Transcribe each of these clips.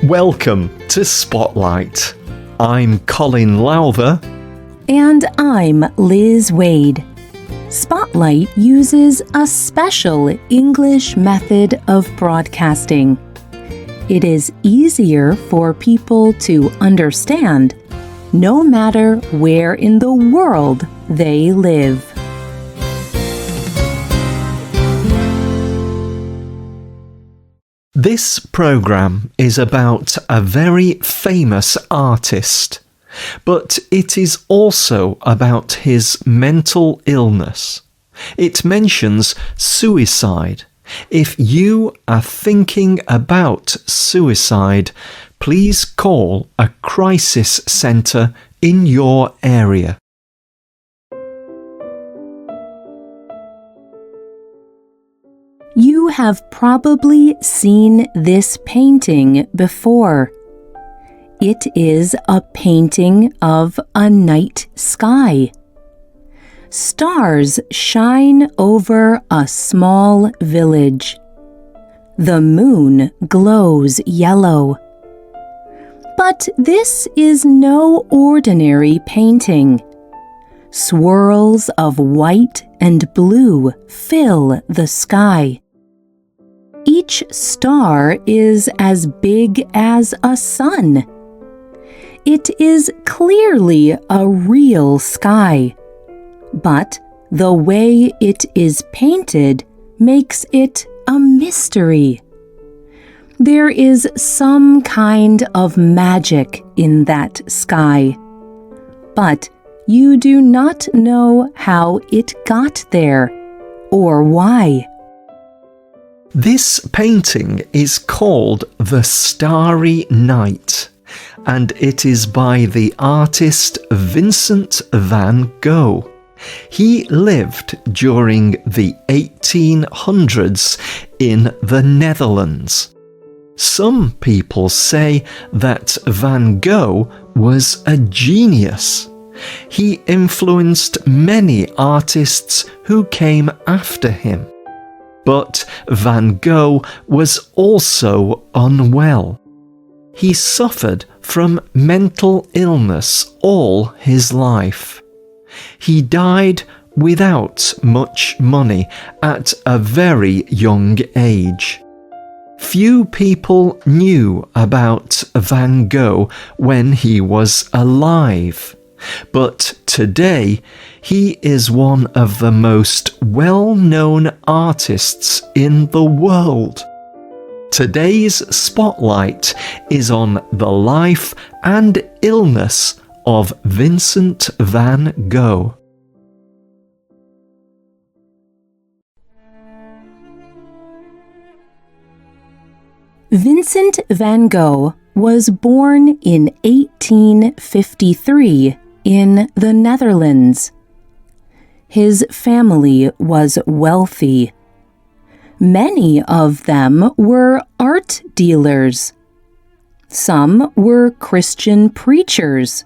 Welcome to Spotlight. I'm Colin Lowther. And I'm Liz Wade. Spotlight uses a special English method of broadcasting. It is easier for people to understand, no matter where in the world they live. This program is about a very famous artist, but it is also about his mental illness. It mentions suicide. If you are thinking about suicide, please call a crisis centre in your area. You have probably seen this painting before. It is a painting of a night sky. Stars shine over a small village. The moon glows yellow. But this is no ordinary painting. Swirls of white and blue fill the sky. Each star is as big as a sun. It is clearly a real sky, but the way it is painted makes it a mystery. There is some kind of magic in that sky, but you do not know how it got there or why. This painting is called The Starry Night, and it is by the artist Vincent van Gogh. He lived during the 1800s in the Netherlands. Some people say that Van Gogh was a genius. He influenced many artists who came after him. But Van Gogh was also unwell. He suffered from mental illness all his life. He died without much money at a very young age. Few people knew about Van Gogh when he was alive. But today, he is one of the most well-known artists in the world. Today's spotlight is on the life and illness of Vincent van Gogh. Vincent van Gogh was born in 1853 in the Netherlands. His family was wealthy. Many of them were art dealers. Some were Christian preachers.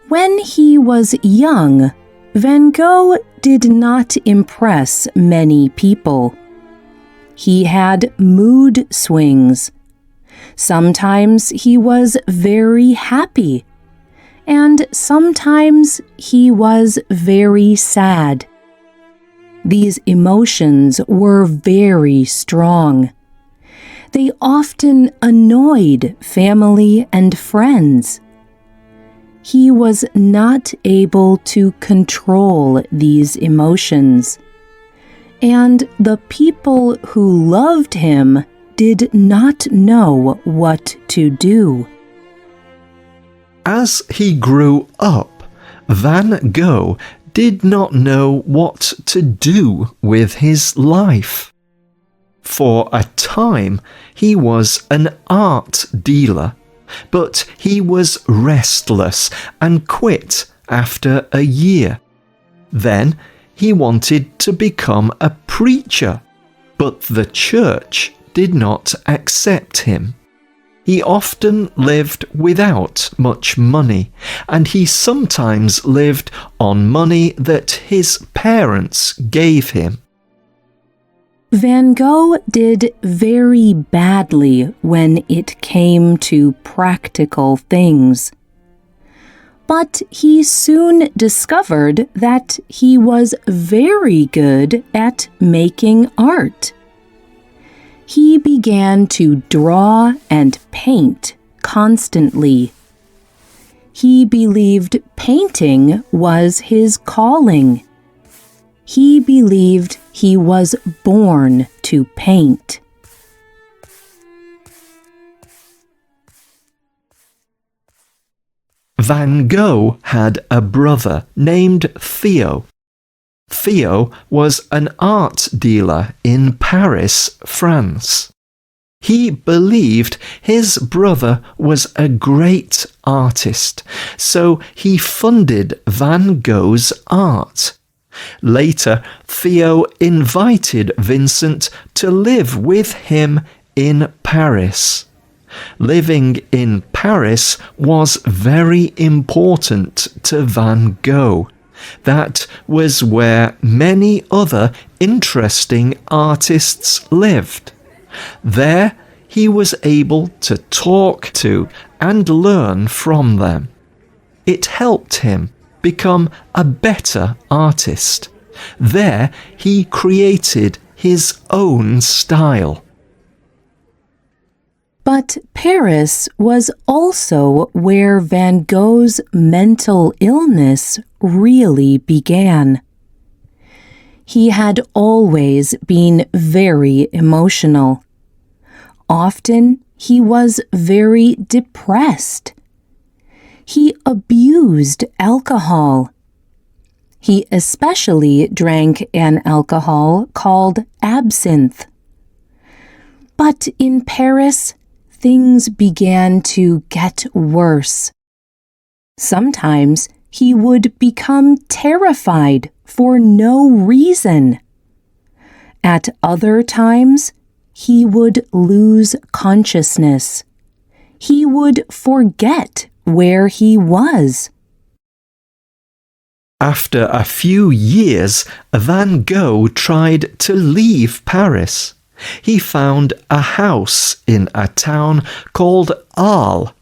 When he was young, Van Gogh did not impress many people. He had mood swings. Sometimes he was very happy, and sometimes he was very sad. These emotions were very strong. They often annoyed family and friends. He was not able to control these emotions, and the people who loved him did not know what to do. As he grew up, Van Gogh did not know what to do with his life. For a time, he was an art dealer, but he was restless and quit after a year. Then he wanted to become a preacher, but the church did not accept him. He often lived without much money, and he sometimes lived on money that his parents gave him. Van Gogh did very badly when it came to practical things. But he soon discovered that he was very good at making art. He began to draw and paint constantly. He believed painting was his calling. He believed he was born to paint. Van Gogh had a brother named Theo. Theo was an art dealer in Paris, France. He believed his brother was a great artist, so he funded Van Gogh's art. Later, Theo invited Vincent to live with him in Paris. Living in Paris was very important to Van Gogh. That was where many other interesting artists lived. There, he was able to talk to and learn from them. It helped him become a better artist. There, he created his own style. But Paris was also where Van Gogh's mental illness really began. He had always been very emotional. Often he was very depressed. He abused alcohol. He especially drank an alcohol called absinthe. But in Paris, things began to get worse. Sometimes he would become terrified for no reason. At other times, he would lose consciousness. He would forget where he was. After a few years, Van Gogh tried to leave Paris. He found a house in a town called Arles.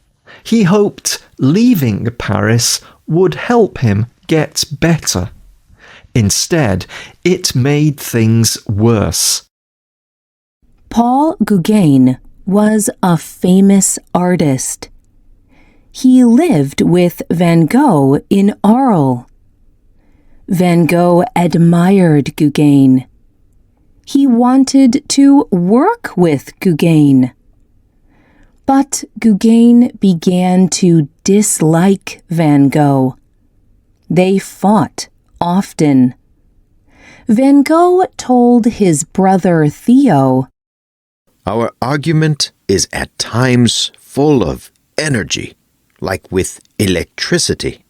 He hoped leaving Paris would help him get better. Instead, it made things worse. Paul Gauguin was a famous artist. He lived with Van Gogh in Arles. Van Gogh admired Gauguin. He wanted to work with Gauguin. But Gauguin began to dislike Van Gogh. They fought often. Van Gogh told his brother Theo, "Our argument is at times full of energy, like with electricity.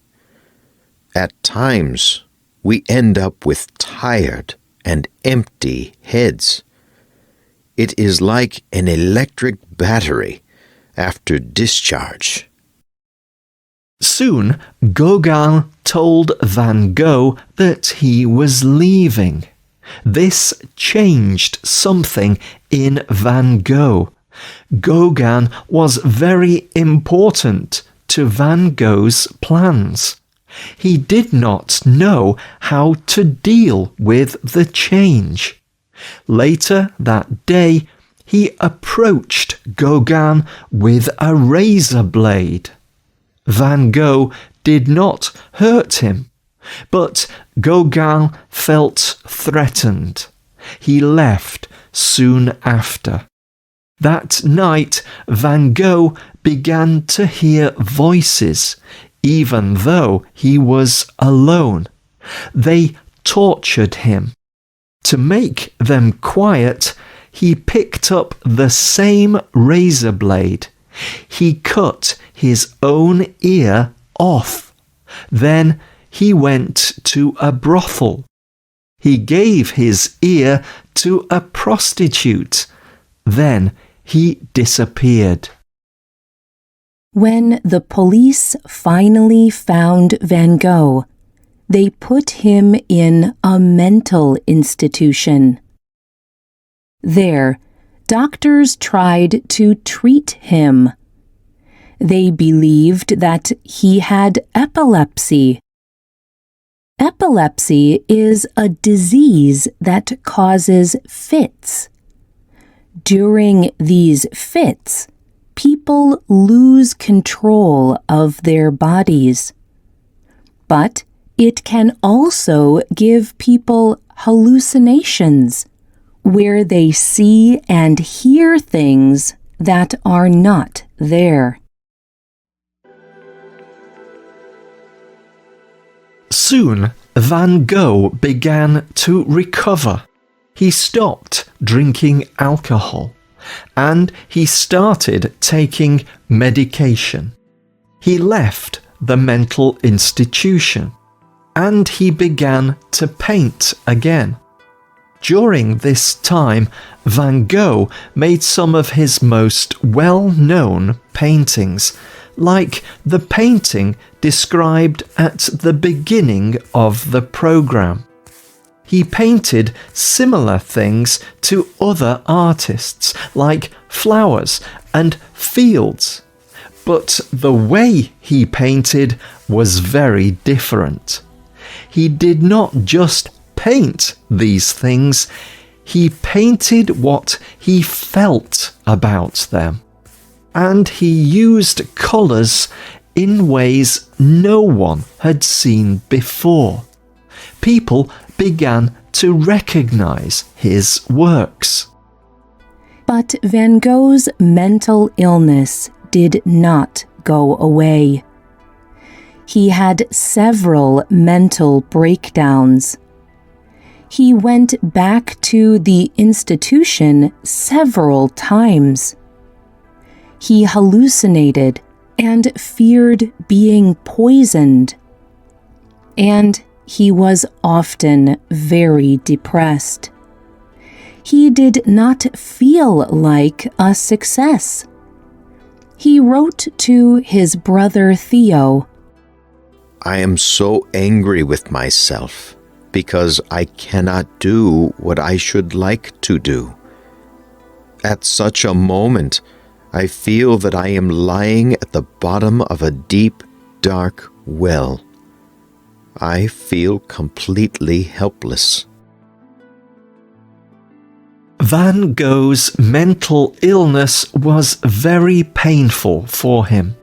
At times, we end up with tired and empty heads. It is like an electric battery after discharge." Soon, Gauguin told Van Gogh that he was leaving. This changed something in Van Gogh. Gauguin was very important to Van Gogh's plans. He did not know how to deal with the change. Later that day, he approached Gauguin with a razor blade. Van Gogh did not hurt him, but Gauguin felt threatened. He left soon after. That night, Van Gogh began to hear voices, even though he was alone. They tortured him. To make them quiet, he picked up the same razor blade. He cut his own ear off. Then he went to a brothel. He gave his ear to a prostitute. Then he disappeared. When the police finally found Van Gogh, they put him in a mental institution. There, doctors tried to treat him. They believed that he had epilepsy. Epilepsy is a disease that causes fits. During these fits, people lose control of their bodies. But it can also give people hallucinations, where they see and hear things that are not there. Soon, Van Gogh began to recover. He stopped drinking alcohol, and he started taking medication. He left the mental institution, and he began to paint again. During this time, Van Gogh made some of his most well-known paintings, like the painting described at the beginning of the program. He painted similar things to other artists, like flowers and fields, but the way he painted was very different. He did not just paint these things, he painted what he felt about them. And he used colours in ways no one had seen before. People began to recognize his works. But Van Gogh's mental illness did not go away. He had several mental breakdowns. He went back to the institution several times. He hallucinated and feared being poisoned. And he was often very depressed. He did not feel like a success. He wrote to his brother Theo, I am so angry with myself because I cannot do what I should like to do. At such a moment, I feel that I am lying at the bottom of a deep, dark well. I feel completely helpless. Van Gogh's mental illness was very painful for him.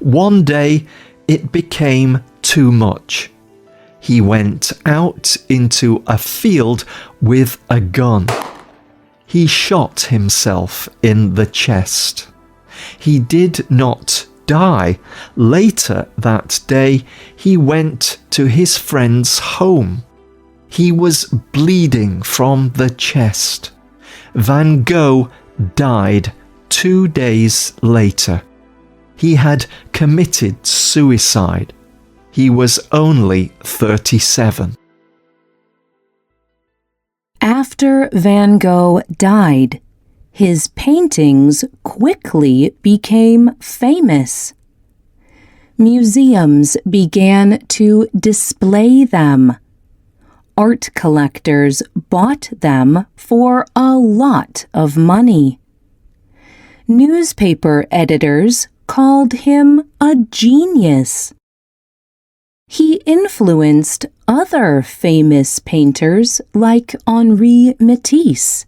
One day, it became too much. He went out into a field with a gun. He shot himself in the chest. He did not die. Later that day, he went to his friend's home. He was bleeding from the chest. Van Gogh died 2 days later. He had committed suicide. He was only 37. After Van Gogh died, his paintings quickly became famous. Museums began to display them. Art collectors bought them for a lot of money. Newspaper editors called him a genius. He influenced other famous painters like Henri Matisse.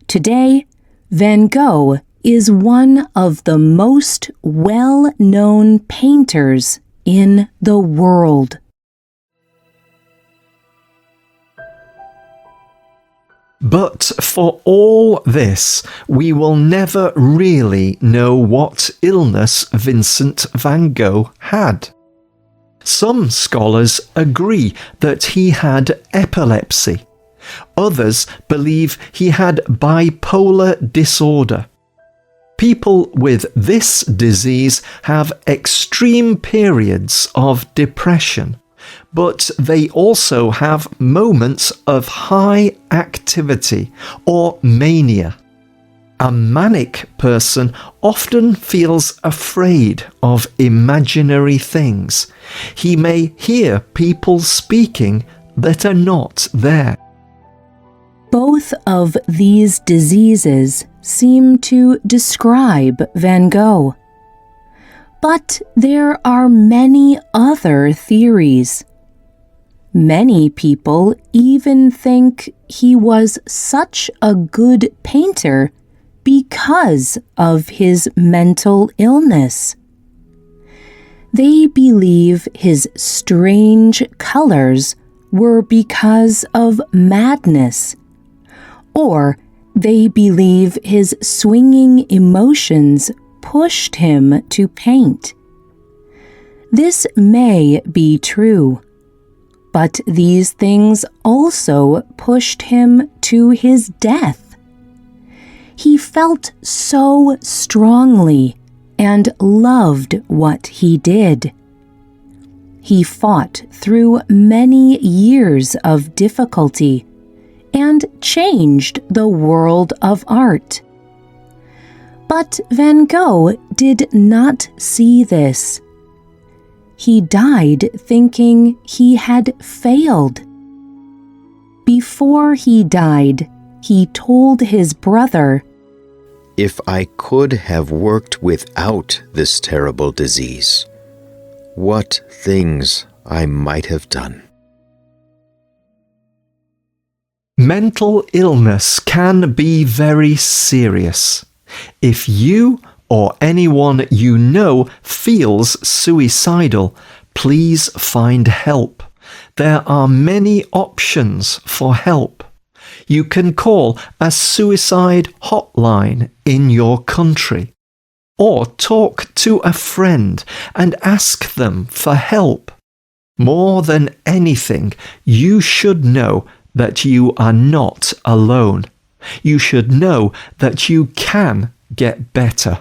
Today, Van Gogh is one of the most well-known painters in the world. But for all this, we will never really know what illness Vincent van Gogh had. Some scholars agree that he had epilepsy. Others believe he had bipolar disorder. People with this disease have extreme periods of depression, but they also have moments of high activity or mania. A manic person often feels afraid of imaginary things. He may hear people speaking that are not there. Both of these diseases seem to describe Van Gogh. But there are many other theories. Many people even think he was such a good painter because of his mental illness. They believe his strange colors were because of madness, or they believe his swinging emotions pushed him to paint. This may be true, but these things also pushed him to his death. He felt so strongly and loved what he did. He fought through many years of difficulty and changed the world of art. But Van Gogh did not see this. He died thinking he had failed. Before he died, he told his brother, "If I could have worked without this terrible disease, what things I might have done." Mental illness can be very serious. If you or anyone you know feels suicidal, please find help. There are many options for help. You can call a suicide hotline in your country, or talk to a friend and ask them for help. More than anything, you should know that you are not alone. You should know that you can get better.